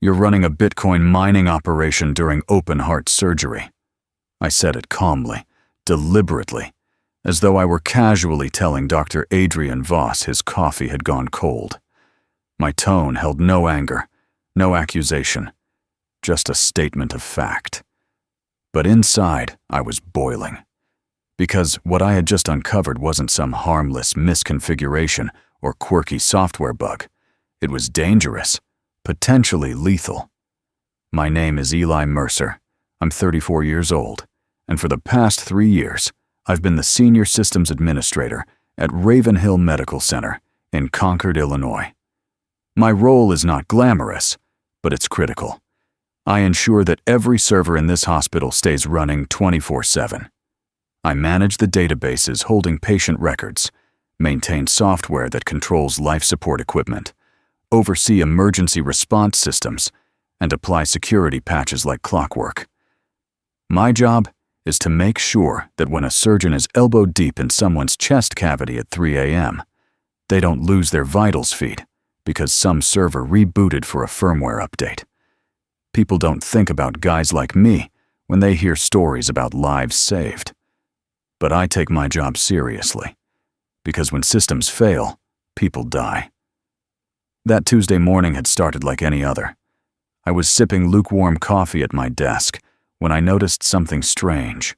You're running a Bitcoin mining operation during open-heart surgery. I said it calmly, deliberately, as though I were casually telling Dr. Adrian Voss his coffee had gone cold. My tone held no anger, no accusation, just a statement of fact. But inside, I was boiling. Because what I had just uncovered wasn't some harmless misconfiguration or quirky software bug. It was dangerous, potentially lethal. My name is Eli Mercer. I'm 34 years old, and for the past 3 years, I've been the Senior Systems Administrator at Ravenhill Medical Center in Concord, Illinois. My role is not glamorous, but it's critical. I ensure that every server in this hospital stays running 24/7. I manage the databases holding patient records, maintain software that controls life support equipment, oversee emergency response systems, and apply security patches like clockwork. My job is to make sure that when a surgeon is elbow deep in someone's chest cavity at 3 a.m., they don't lose their vitals feed because some server rebooted for a firmware update. People don't think about guys like me when they hear stories about lives saved. But I take my job seriously, because when systems fail, people die. That Tuesday morning had started like any other. I was sipping lukewarm coffee at my desk when I noticed something strange.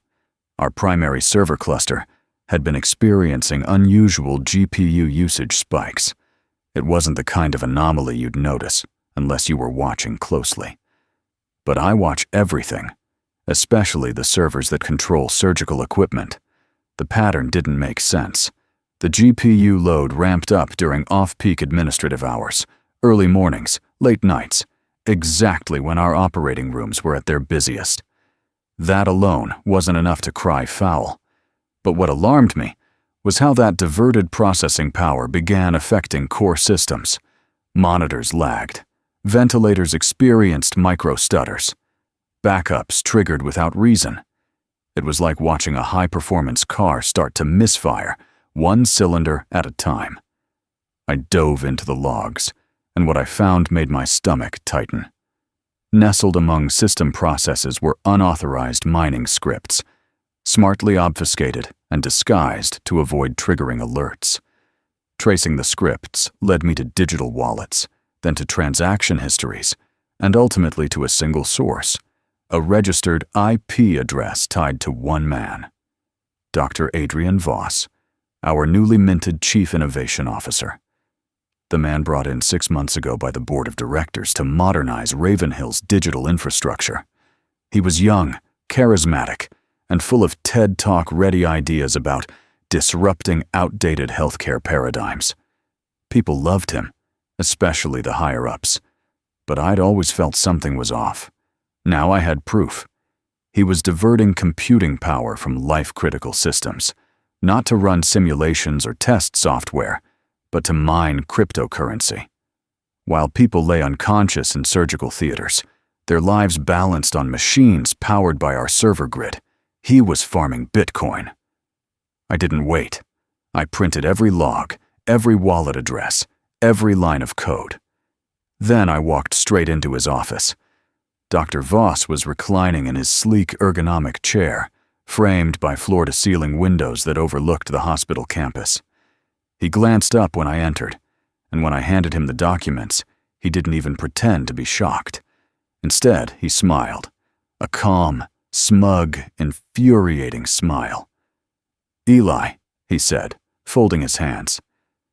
Our primary server cluster had been experiencing unusual GPU usage spikes. It wasn't the kind of anomaly you'd notice unless you were watching closely. But I watch everything, especially the servers that control surgical equipment. The pattern didn't make sense. The GPU load ramped up during off-peak administrative hours, early mornings, late nights, exactly when our operating rooms were at their busiest. That alone wasn't enough to cry foul. But what alarmed me was how that diverted processing power began affecting core systems. Monitors lagged. Ventilators experienced micro-stutters. Backups triggered without reason. It was like watching a high-performance car start to misfire, one cylinder at a time. I dove into the logs, and what I found made my stomach tighten. Nestled among system processes were unauthorized mining scripts, smartly obfuscated and disguised to avoid triggering alerts. Tracing the scripts led me to digital wallets, then to transaction histories, and ultimately to a single source, a registered IP address tied to one man, Dr. Adrian Voss, our newly minted Chief Innovation Officer. The man brought in 6 months ago by the Board of Directors to modernize Ravenhill's digital infrastructure. He was young, charismatic, and full of TED Talk-ready ideas about disrupting outdated healthcare paradigms. People loved him, especially the higher-ups, but I'd always felt something was off. Now I had proof. He was diverting computing power from life-critical systems, not to run simulations or test software, but to mine cryptocurrency. While people lay unconscious in surgical theaters, their lives balanced on machines powered by our server grid, he was farming Bitcoin. I didn't wait. I printed every log, every wallet address, every line of code. Then I walked straight into his office. Dr. Voss was reclining in his sleek ergonomic chair, framed by floor-to-ceiling windows that overlooked the hospital campus. He glanced up when I entered, and when I handed him the documents, he didn't even pretend to be shocked. Instead, he smiled, a calm, smug, infuriating smile. "Eli," he said, folding his hands,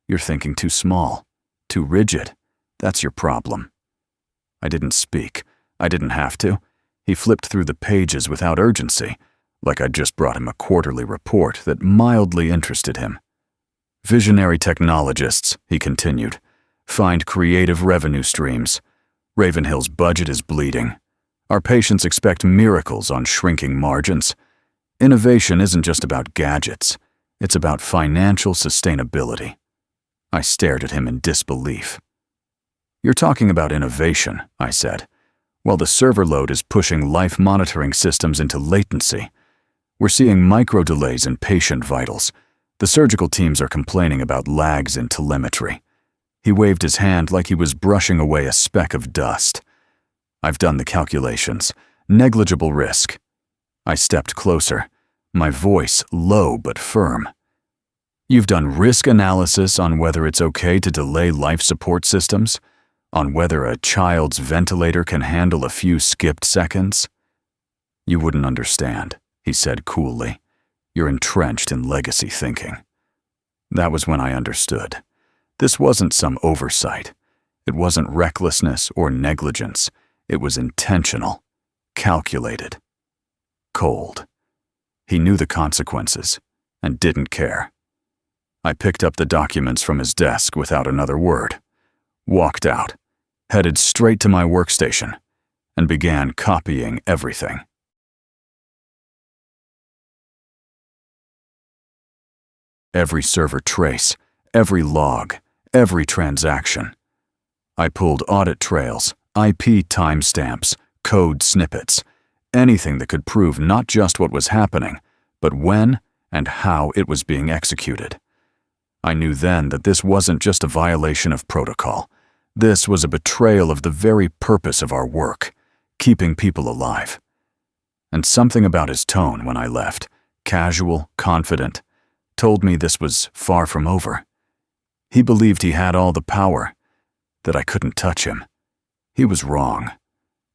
"you're thinking too small, too rigid. That's your problem." I didn't speak. I didn't have to. He flipped through the pages without urgency, like I'd just brought him a quarterly report that mildly interested him. "Visionary technologists," he continued, "find creative revenue streams. Ravenhill's budget is bleeding. Our patients expect miracles on shrinking margins. Innovation isn't just about gadgets. It's about financial sustainability." I stared at him in disbelief. "You're talking about innovation," I said, "while the server load is pushing life monitoring systems into latency. We're seeing micro-delays in patient vitals. The surgical teams are complaining about lags in telemetry." He waved his hand like he was brushing away a speck of dust. I've done the calculations. Negligible risk. I stepped closer, my voice low but firm. You've done risk analysis on whether it's okay to delay life support systems? On whether a child's ventilator can handle a few skipped seconds? You wouldn't understand, he said coolly. You're entrenched in legacy thinking. That was when I understood. This wasn't some oversight. It wasn't recklessness or negligence. It was intentional, calculated, cold. He knew the consequences and didn't care. I picked up the documents from his desk without another word, walked out, headed straight to my workstation, and began copying everything. Every server trace, every log, every transaction. I pulled audit trails, IP timestamps, code snippets, anything that could prove not just what was happening, but when and how it was being executed. I knew then that this wasn't just a violation of protocol. This was a betrayal of the very purpose of our work, keeping people alive. And something about his tone when I left, casual, confident, told me this was far from over. He believed he had all the power, that I couldn't touch him. He was wrong.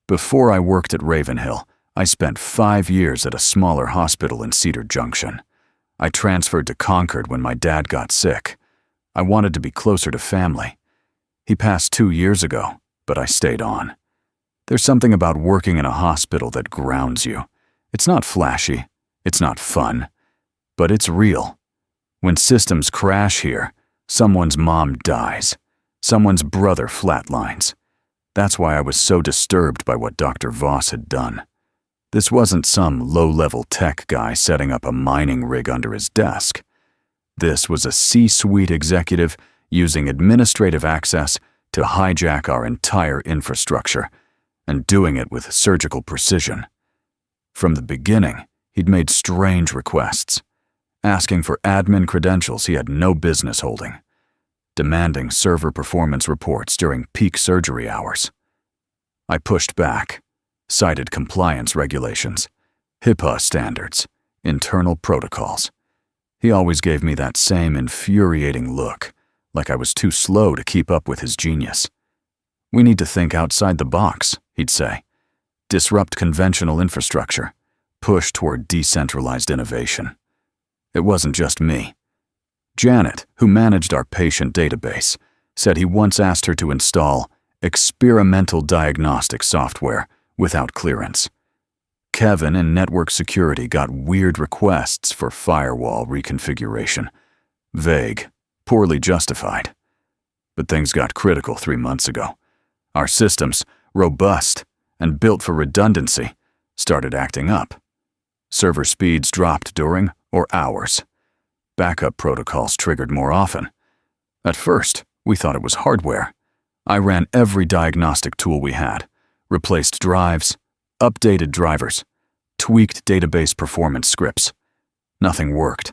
Before I worked at Ravenhill, I spent 5 years at a smaller hospital in Cedar Junction. I transferred to Concord when my dad got sick. I wanted to be closer to family. He passed 2 years ago, but I stayed on. There's something about working in a hospital that grounds you. It's not flashy, it's not fun, but it's real. When systems crash here, someone's mom dies. Someone's brother flatlines. That's why I was so disturbed by what Dr. Voss had done. This wasn't some low-level tech guy setting up a mining rig under his desk. This was a C-suite executive using administrative access to hijack our entire infrastructure, and doing it with surgical precision. From the beginning, he'd made strange requests, asking for admin credentials he had no business holding, demanding server performance reports during peak surgery hours. I pushed back, cited compliance regulations, HIPAA standards, internal protocols. He always gave me that same infuriating look, like I was too slow to keep up with his genius. We need to think outside the box, he'd say. Disrupt conventional infrastructure, push toward decentralized innovation. It wasn't just me. Janet, who managed our patient database, said he once asked her to install experimental diagnostic software without clearance. Kevin in network security got weird requests for firewall reconfiguration. Vague, poorly justified. But things got critical 3 months ago. Our systems, robust and built for redundancy, started acting up. Server speeds dropped during or hours. Backup protocols triggered more often. At first, we thought it was hardware. I ran every diagnostic tool we had, replaced drives, updated drivers, tweaked database performance scripts. Nothing worked.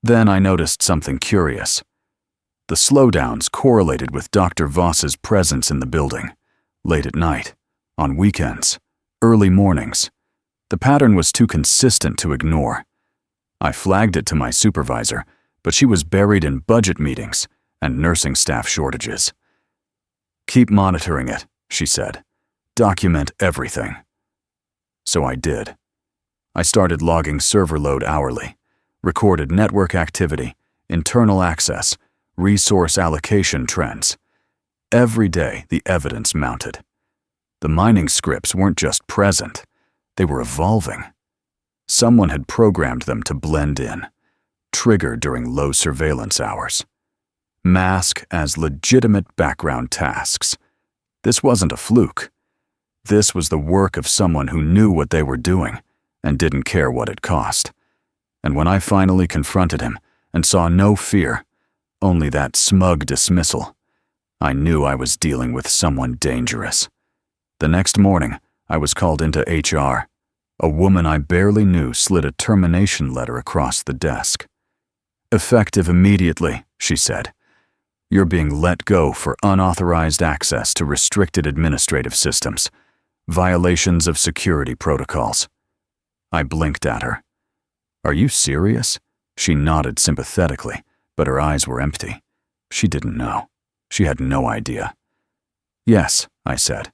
Then I noticed something curious. The slowdowns correlated with Dr. Voss's presence in the building, late at night, on weekends, early mornings. The pattern was too consistent to ignore. I flagged it to my supervisor, but she was buried in budget meetings and nursing staff shortages. Keep monitoring it, she said. Document everything. So I did. I started logging server load hourly, recorded network activity, internal access, resource allocation trends. Every day, the evidence mounted. The mining scripts weren't just present, they were evolving. Someone had programmed them to blend in, trigger during low surveillance hours, mask as legitimate background tasks. This wasn't a fluke. This was the work of someone who knew what they were doing and didn't care what it cost. And when I finally confronted him and saw no fear, only that smug dismissal, I knew I was dealing with someone dangerous. The next morning, I was called into HR. A woman I barely knew slid a termination letter across the desk. Effective immediately, she said. You're being let go for unauthorized access to restricted administrative systems. Violations of security protocols. I blinked at her. Are you serious? She nodded sympathetically, but her eyes were empty. She didn't know. She had no idea. Yes, I said.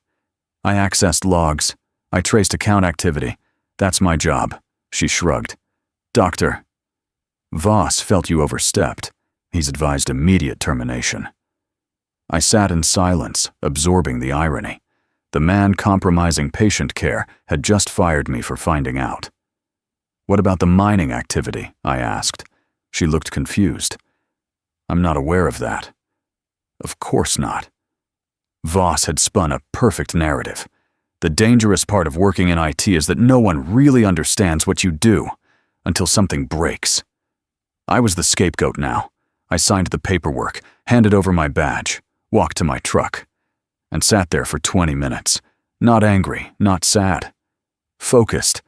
I accessed logs. I traced account activity. That's my job. She shrugged. Doctor. Voss felt you overstepped. He's advised immediate termination. I sat in silence, absorbing the irony. The man compromising patient care had just fired me for finding out. What about the mining activity? I asked. She looked confused. I'm not aware of that. Of course not. Voss had spun a perfect narrative. The dangerous part of working in IT is that no one really understands what you do until something breaks. I was the scapegoat now. I signed the paperwork, handed over my badge, walked to my truck, and sat there for 20 minutes. Not angry, not sad. Focused.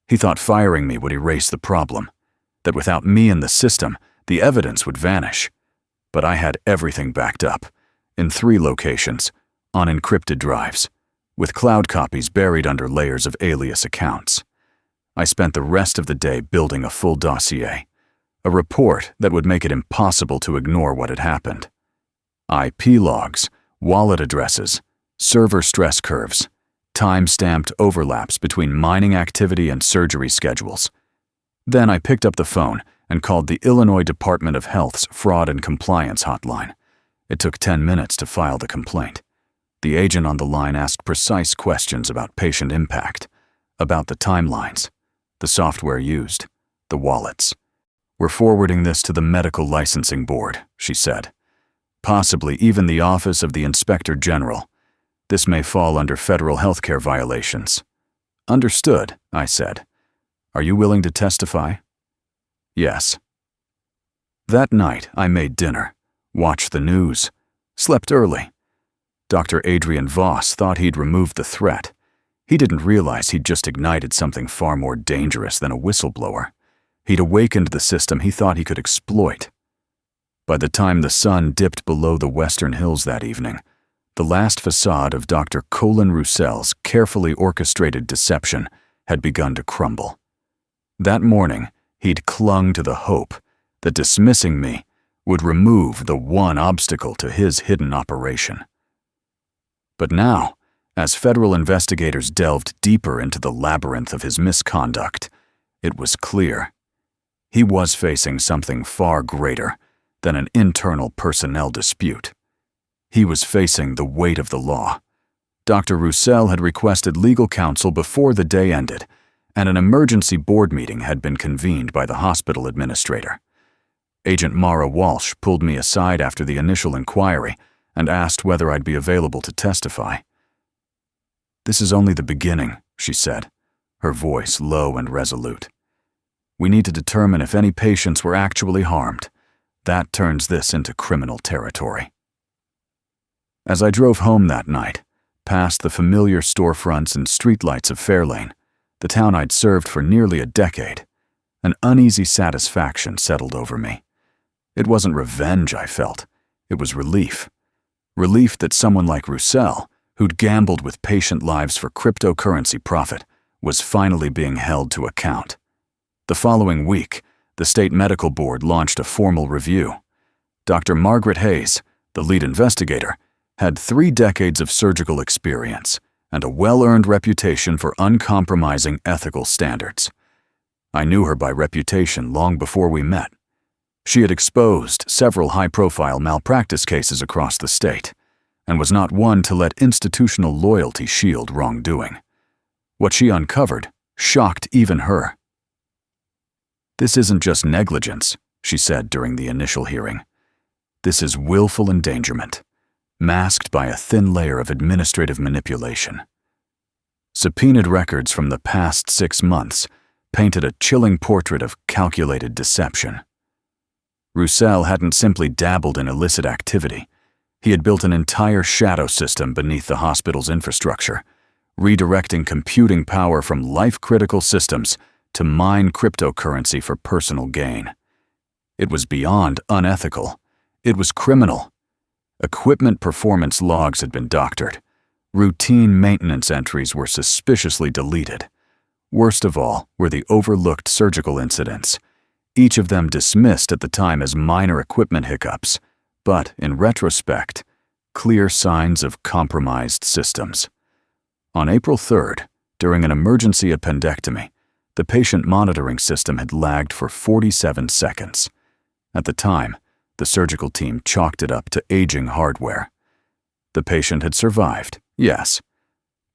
He thought firing me would erase the problem, that without me in the system, the evidence would vanish. But I had everything backed up, in 3 locations, on encrypted drives, with cloud copies buried under layers of alias accounts. I spent the rest of the day building a full dossier, a report that would make it impossible to ignore what had happened. IP logs, wallet addresses, server stress curves, time-stamped overlaps between mining activity and surgery schedules. Then I picked up the phone and called the Illinois Department of Health's Fraud and Compliance hotline. It took 10 minutes to file the complaint. The agent on the line asked precise questions about patient impact, about the timelines, the software used, the wallets. We're forwarding this to the Medical Licensing Board, she said. Possibly even the Office of the Inspector General. This may fall under federal healthcare violations. Understood, I said. Are you willing to testify? Yes. That night, I made dinner, watched the news, slept early. Dr. Adrian Voss thought he'd removed the threat. He didn't realize he'd just ignited something far more dangerous than a whistleblower. He'd awakened the system he thought he could exploit. By the time the sun dipped below the western hills that evening, the last facade of Dr. Colin Roussel's carefully orchestrated deception had begun to crumble. That morning, he'd clung to the hope that dismissing me would remove the one obstacle to his hidden operation. But now, as federal investigators delved deeper into the labyrinth of his misconduct, it was clear. He was facing something far greater than an internal personnel dispute. He was facing the weight of the law. Dr. Roussel had requested legal counsel before the day ended, and an emergency board meeting had been convened by the hospital administrator. Agent Mara Walsh pulled me aside after the initial inquiry and asked whether I'd be available to testify. This is only the beginning, she said, her voice low and resolute. We need to determine if any patients were actually harmed. That turns this into criminal territory. As I drove home that night, past the familiar storefronts and streetlights of Fairlane, the town I'd served for nearly a decade, an uneasy satisfaction settled over me. It wasn't revenge I felt, it was relief. Relief that someone like Roussel, who'd gambled with patient lives for cryptocurrency profit, was finally being held to account. The following week, the State Medical Board launched a formal review. Dr. Margaret Hayes, the lead investigator, had 3 decades of surgical experience and a well-earned reputation for uncompromising ethical standards. I knew her by reputation long before we met. She had exposed several high-profile malpractice cases across the state and was not one to let institutional loyalty shield wrongdoing. What she uncovered shocked even her. This isn't just negligence, she said during the initial hearing. This is willful endangerment, masked by a thin layer of administrative manipulation. Subpoenaed records from the past 6 months painted a chilling portrait of calculated deception. Roussel hadn't simply dabbled in illicit activity. He had built an entire shadow system beneath the hospital's infrastructure, redirecting computing power from life-critical systems to mine cryptocurrency for personal gain. It was beyond unethical. It was criminal. Equipment performance logs had been doctored. Routine maintenance entries were suspiciously deleted. Worst of all were the overlooked surgical incidents, each of them dismissed at the time as minor equipment hiccups, but in retrospect, clear signs of compromised systems. On April 3rd, during an emergency appendectomy, the patient monitoring system had lagged for 47 seconds. At the time, the surgical team chalked it up to aging hardware. The patient had survived, yes,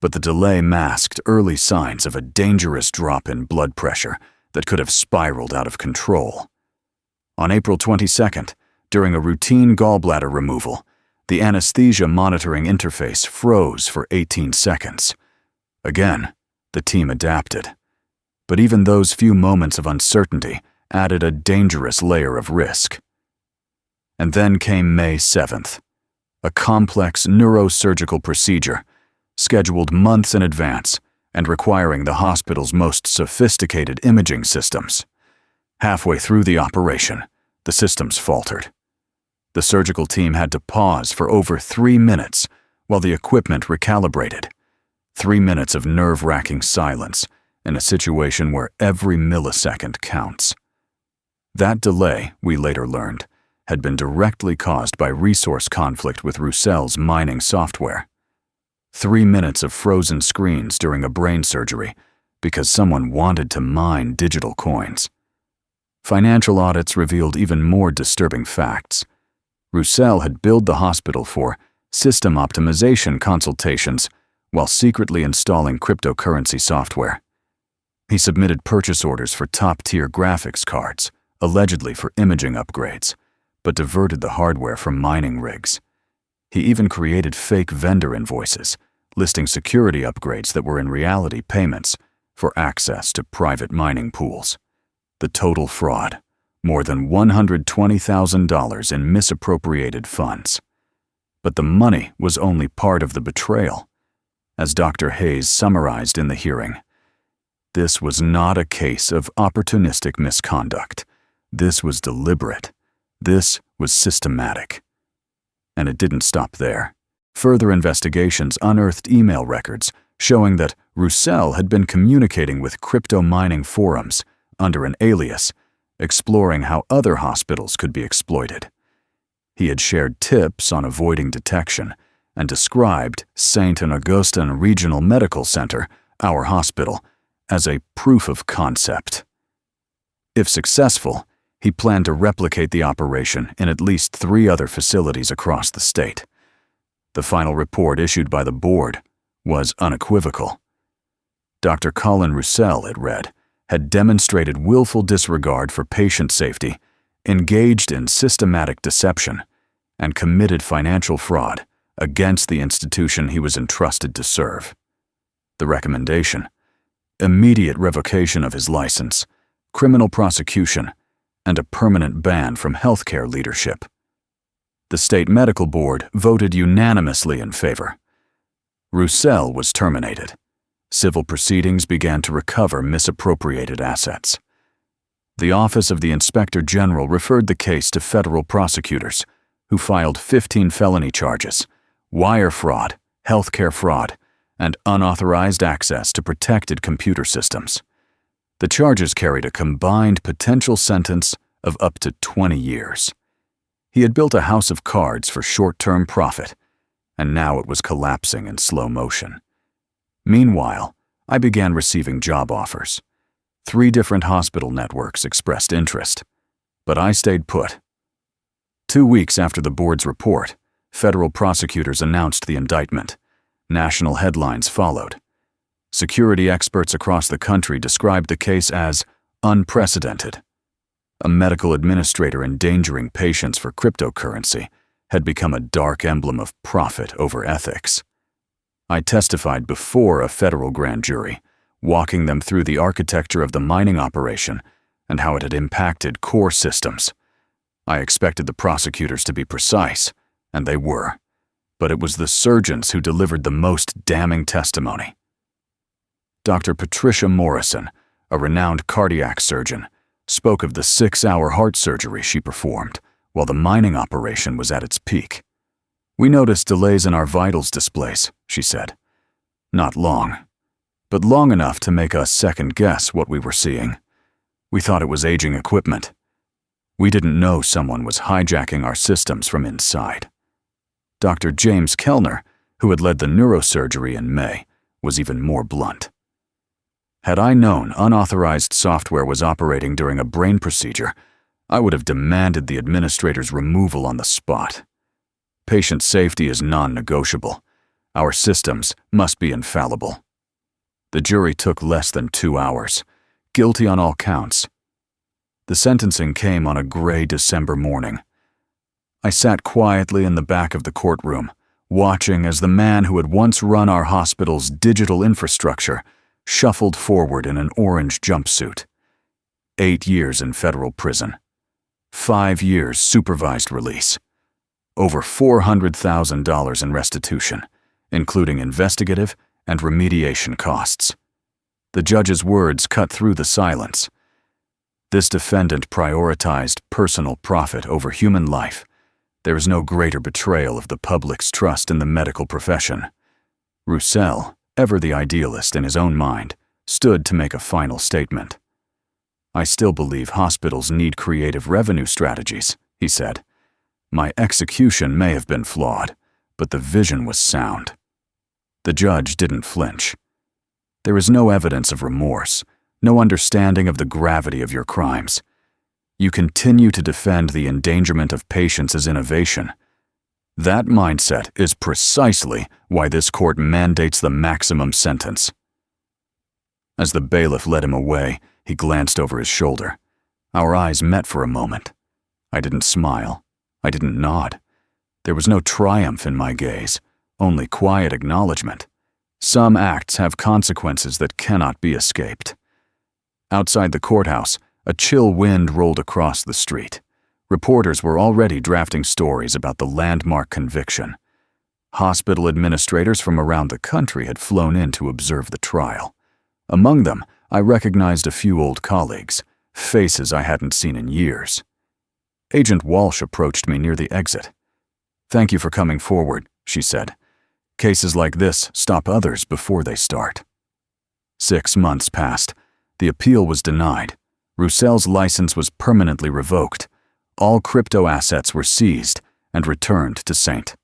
but the delay masked early signs of a dangerous drop in blood pressure that could have spiraled out of control. On April 22nd, during a routine gallbladder removal, the anesthesia monitoring interface froze for 18 seconds. Again, the team adapted. But even those few moments of uncertainty added a dangerous layer of risk. And then came May 7th, a complex neurosurgical procedure, scheduled months in advance and requiring the hospital's most sophisticated imaging systems. Halfway through the operation, the systems faltered. The surgical team had to pause for over 3 minutes while the equipment recalibrated. 3 minutes of nerve-wracking silence in a situation where every millisecond counts. That delay, we later learned, had been directly caused by resource conflict with Roussel's mining software. 3 minutes of frozen screens during a brain surgery because someone wanted to mine digital coins. Financial audits revealed even more disturbing facts. Roussel had billed the hospital for system optimization consultations while secretly installing cryptocurrency software. He submitted purchase orders for top-tier graphics cards, allegedly for imaging upgrades, but diverted the hardware from mining rigs. He even created fake vendor invoices, listing security upgrades that were in reality payments for access to private mining pools. The total fraud, more than $120,000 in misappropriated funds. But the money was only part of the betrayal. As Dr. Hayes summarized in the hearing, this was not a case of opportunistic misconduct. This was deliberate. This was systematic. And it didn't stop there. Further investigations unearthed email records showing that Roussel had been communicating with crypto mining forums under an alias, exploring how other hospitals could be exploited. He had shared tips on avoiding detection and described St. Augustine Regional Medical Center, our hospital, as a proof of concept. If successful, he planned to replicate the operation in at least 3 other facilities across the state. The final report issued by the board was unequivocal. Dr. Colin Roussel, it read, had demonstrated willful disregard for patient safety, engaged in systematic deception, and committed financial fraud against the institution he was entrusted to serve. The recommendation: immediate revocation of his license, criminal prosecution, and a permanent ban from healthcare leadership. The state medical board voted unanimously in favor. Roussel was terminated. Civil proceedings began to recover misappropriated assets. The Office of the Inspector General referred the case to federal prosecutors, who filed 15 felony charges: wire fraud, healthcare fraud, and unauthorized access to protected computer systems. The charges carried a combined potential sentence of up to 20 years. He had built a house of cards for short-term profit, and now it was collapsing in slow motion. Meanwhile, I began receiving job offers. 3 different hospital networks expressed interest, but I stayed put. 2 weeks after the board's report, federal prosecutors announced the indictment. National headlines followed. Security experts across the country described the case as unprecedented. A medical administrator endangering patients for cryptocurrency had become a dark emblem of profit over ethics. I testified before a federal grand jury, walking them through the architecture of the mining operation and how it had impacted core systems. I expected the prosecutors to be precise, and they were, but it was the surgeons who delivered the most damning testimony. Dr. Patricia Morrison, a renowned cardiac surgeon, spoke of the 6-hour heart surgery she performed while the mining operation was at its peak. "We noticed delays in our vitals displays," she said. "Not long, but long enough to make us second-guess what we were seeing. We thought it was aging equipment. We didn't know someone was hijacking our systems from inside." Dr. James Kellner, who had led the neurosurgery in May, was even more blunt. "Had I known unauthorized software was operating during a brain procedure, I would have demanded the administrator's removal on the spot. Patient safety is non-negotiable. Our systems must be infallible." The jury took less than 2 hours, guilty on all counts. The sentencing came on a gray December morning. I sat quietly in the back of the courtroom, watching as the man who had once run our hospital's digital infrastructure shuffled forward in an orange jumpsuit. 8 years in federal prison. 5 years supervised release. Over $400,000 in restitution, including investigative and remediation costs. The judge's words cut through the silence. This defendant prioritized personal profit over human life. There is no greater betrayal of the public's trust in the medical profession. Roussel, ever the idealist in his own mind, stood to make a final statement. "I still believe hospitals need creative revenue strategies," he said. "My execution may have been flawed, but the vision was sound." The judge didn't flinch. "There is no evidence of remorse, no understanding of the gravity of your crimes. You continue to defend the endangerment of patients as innovation. That mindset is precisely why this court mandates the maximum sentence." As the bailiff led him away, he glanced over his shoulder. Our eyes met for a moment. I didn't smile. I didn't nod. There was no triumph in my gaze, only quiet acknowledgement. Some acts have consequences that cannot be escaped. Outside the courthouse, a chill wind rolled across the street. Reporters were already drafting stories about the landmark conviction. Hospital administrators from around the country had flown in to observe the trial. Among them, I recognized a few old colleagues, faces I hadn't seen in years. Agent Walsh approached me near the exit. "Thank you for coming forward," she said. "Cases like this stop others before they start." 6 months passed. The appeal was denied. Roussel's license was permanently revoked. All crypto assets were seized and returned to St.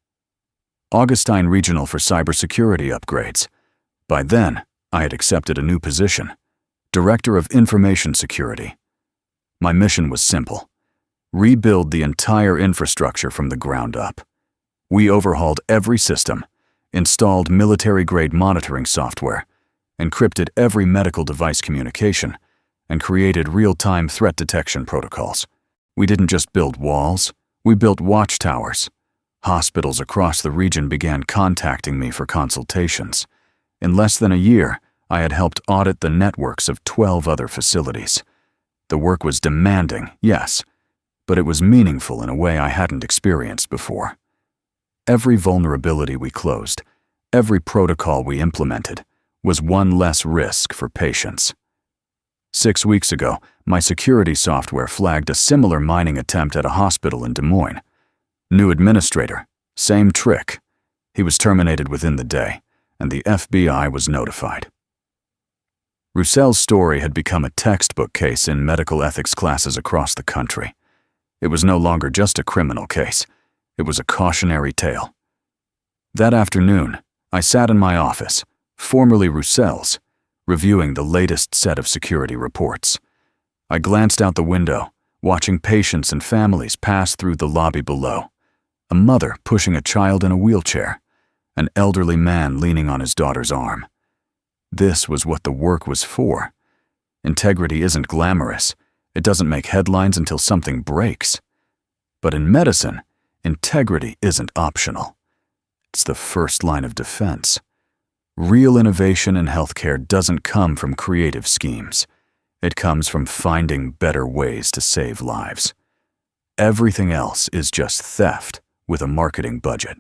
Augustine Regional for cybersecurity upgrades. By then, I had accepted a new position, Director of Information Security. My mission was simple: rebuild the entire infrastructure from the ground up. We overhauled every system, installed military-grade monitoring software, encrypted every medical device communication, and created real-time threat detection protocols. We didn't just build walls, we built watchtowers. Hospitals across the region began contacting me for consultations. In less than a year, I had helped audit the networks of 12 other facilities. The work was demanding, yes, but it was meaningful in a way I hadn't experienced before. Every vulnerability we closed, every protocol we implemented, was one less risk for patients. 6 weeks ago, my security software flagged a similar mining attempt at a hospital in Des Moines. New administrator, same trick. He was terminated within the day, and the FBI was notified. Roussel's story had become a textbook case in medical ethics classes across the country. It was no longer just a criminal case. It was a cautionary tale. That afternoon, I sat in my office, formerly Roussel's, reviewing the latest set of security reports. I glanced out the window, watching patients and families pass through the lobby below. A mother pushing a child in a wheelchair, an elderly man leaning on his daughter's arm. This was what the work was for. Integrity isn't glamorous. It doesn't make headlines until something breaks. But in medicine, integrity isn't optional. It's the first line of defense. Real innovation in healthcare doesn't come from creative schemes. It comes from finding better ways to save lives. Everything else is just theft with a marketing budget.